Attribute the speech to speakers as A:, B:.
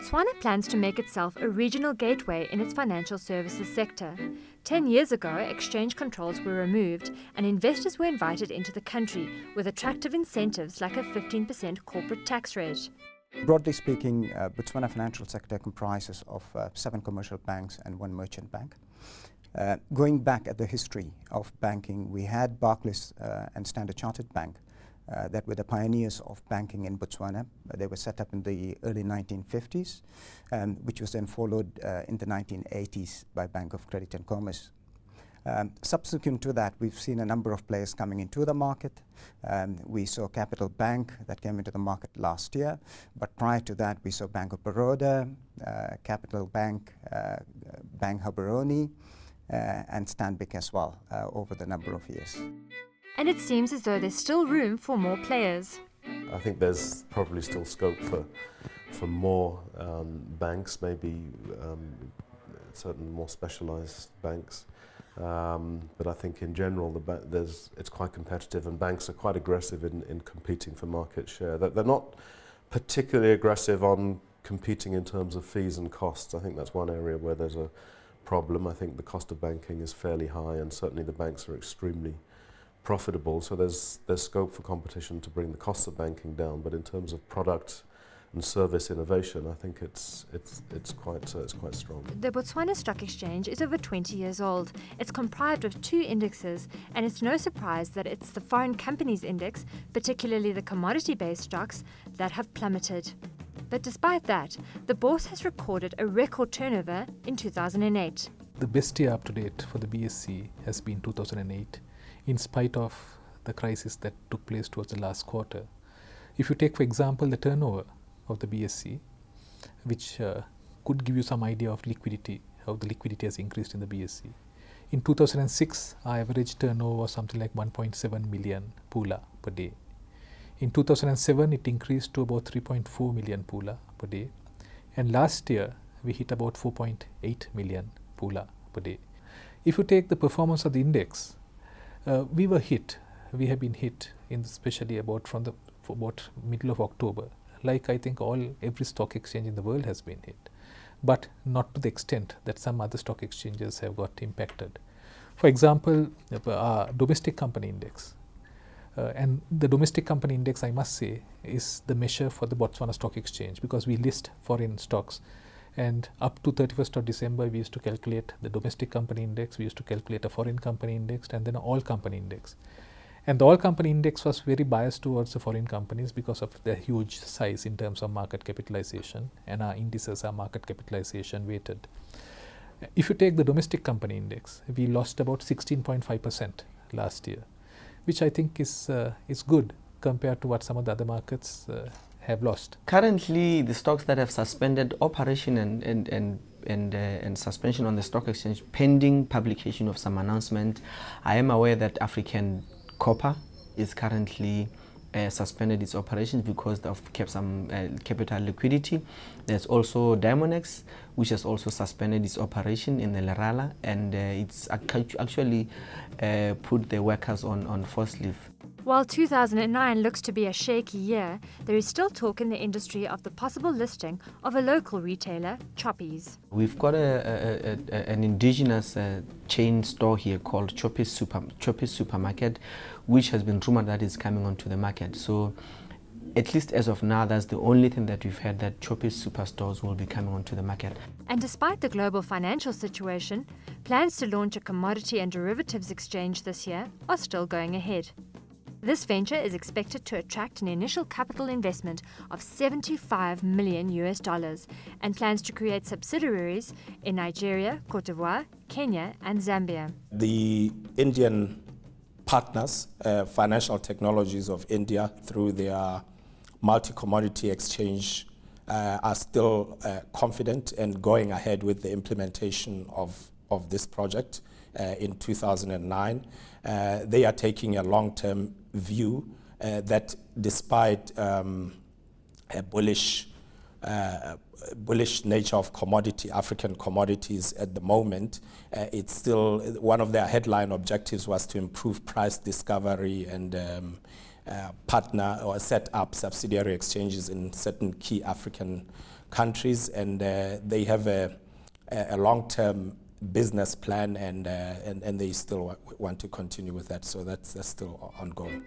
A: Botswana plans to make itself a regional gateway in its financial services sector. 10 years ago, exchange controls were removed and investors were invited into the country with attractive incentives like a 15% corporate tax rate.
B: Broadly speaking, Botswana financial sector comprises of 7 commercial banks and 1 merchant bank. Going back at the history of banking, we had Barclays and Standard Chartered Bank that were the pioneers of banking in Botswana. They were set up in the early 1950s, which was then followed in the 1980s by Bank of Credit and Commerce. Subsequent to that, we've seen a number of players coming into the market. We saw Capital Bank that came into the market last year, but prior to that we saw Bank of Baroda, Capital Bank, Bank Habaroni, and Stanbic as well over the number of years.
A: And it seems as though there's still room for more players.
C: I think there's probably still scope for more banks, maybe certain more specialised banks. But I think in general it's quite competitive, and banks are quite aggressive in competing for market share. They're not particularly aggressive on competing in terms of fees and costs. I think that's one area where there's a problem. I think the cost of banking is fairly high, and certainly the banks are extremely profitable, so there's scope for competition to bring the cost of banking down. But in terms of product and service innovation, I think it's quite strong.
A: The Botswana Stock Exchange is over 20 years old. It's comprised of 2 indexes, and it's no surprise that it's the foreign companies index, particularly the commodity-based stocks, that have plummeted. But despite that, the bourse has recorded a record turnover in 2008.
D: The best year up to date for the BSE has been 2008. In spite of the crisis that took place towards the last quarter. If you take, for example, the turnover of the BSE, which could give you some idea of liquidity, how the liquidity has increased in the BSE. In 2006, our average turnover was something like 1.7 million pula per day. In 2007, it increased to about 3.4 million pula per day. And last year, we hit about 4.8 million pula per day. If you take the performance of the index, we have been hit, especially about about middle of October, like I think every stock exchange in the world has been hit, but not to the extent that some other stock exchanges have got impacted. For example, our domestic company index, and the domestic company index, I must say, is the measure for the Botswana Stock Exchange, because we list foreign stocks. And up to 31st of December, we used to calculate the domestic company index, we used to calculate a foreign company index, and then an all company index. And the all company index was very biased towards the foreign companies because of their huge size in terms of market capitalization, and our indices are market capitalization weighted. If you take the domestic company index, we lost about 16.5% last year, which I think is good compared to what some of the other markets have lost.
E: Currently, the stocks that have suspended operation and suspension on the stock exchange pending publication of some announcement. I am aware that African Copper is currently suspended its operations because of some capital liquidity. There's also Diamondex, which has also suspended its operation in the Lerala, and it's actually put the workers on forced leave.
A: While 2009 looks to be a shaky year, there is still talk in the industry of the possible listing of a local retailer, Choppies.
E: We've got an indigenous chain store here called Choppies Supermarket, which has been rumored that is coming onto the market. So at least as of now, that's the only thing that we've heard, that Choppies Superstores will be coming onto the market.
A: And despite the global financial situation, plans to launch a commodity and derivatives exchange this year are still going ahead. This venture is expected to attract an initial capital investment of $75 million and plans to create subsidiaries in Nigeria, Cote d'Ivoire, Kenya and Zambia.
F: The Indian partners, Financial Technologies of India, through their multi-commodity exchange, are still confident and going ahead with the implementation of this project in 2009. They are taking a long-term view that despite a bullish nature of African commodities at the moment, it's still one of their headline objectives was to improve price discovery and partner or set up subsidiary exchanges in certain key African countries, and they have a long-term business plan, and they still want to continue with that. So that's still ongoing.